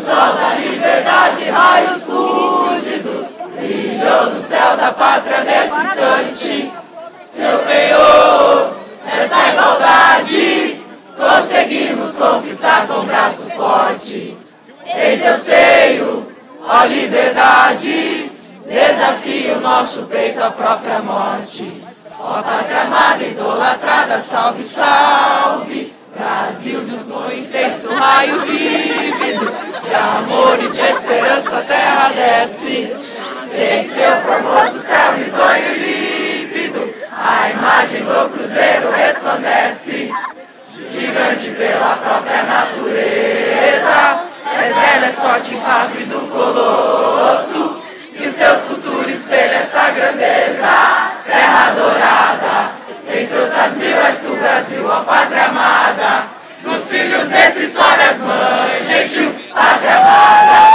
sol da liberdade, raios fúlgidos, brilhou no céu da pátria nesse instante. Seu penhor, essa igualdade, conseguimos conquistar com braço forte. Em teu seio, ó liberdade, desafio nosso peito à própria morte. Ó pátria amada, idolatrada, salve, salve, Brasil de um intenso raio vívido, de amor e de esperança a terra desce. Sem teu formoso céu risonho e límpido, a imagem do cruzeiro resplandece. Gigante pela própria natureza, és bela, és forte, impávido colosso, e o teu futuro espelha essa grandeza. Terra dourada, entre outras mil és tu, Brasil, ó pátria amada, dos filhos desse sol és mãe, gentil, pátria amada,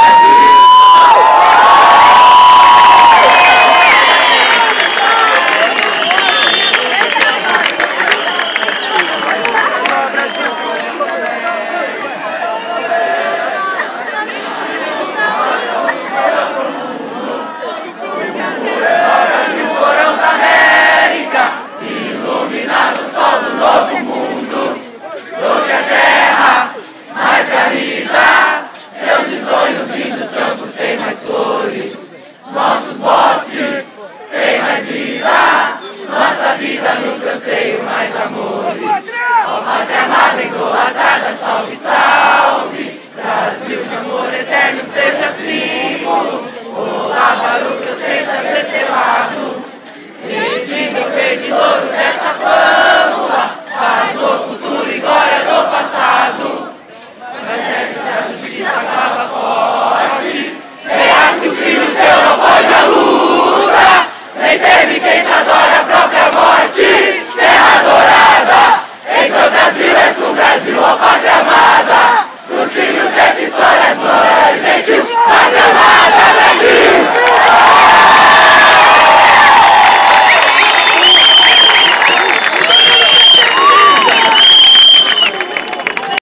salve, salve, Brasil de amor eterno, seja símbolo, olá para o que ostentas estelado, pedindo o verde louro dessa fâmula, paz no futuro e glória no passado. O exército da justiça acaba forte, verás que o filho teu não pode a luta, nem teme quem te adora a própria morte. Terra dourada, entre outras vilas do Brasil, ó pátria amada, dos filhos dessa história, mãe, gentil, pátria amada.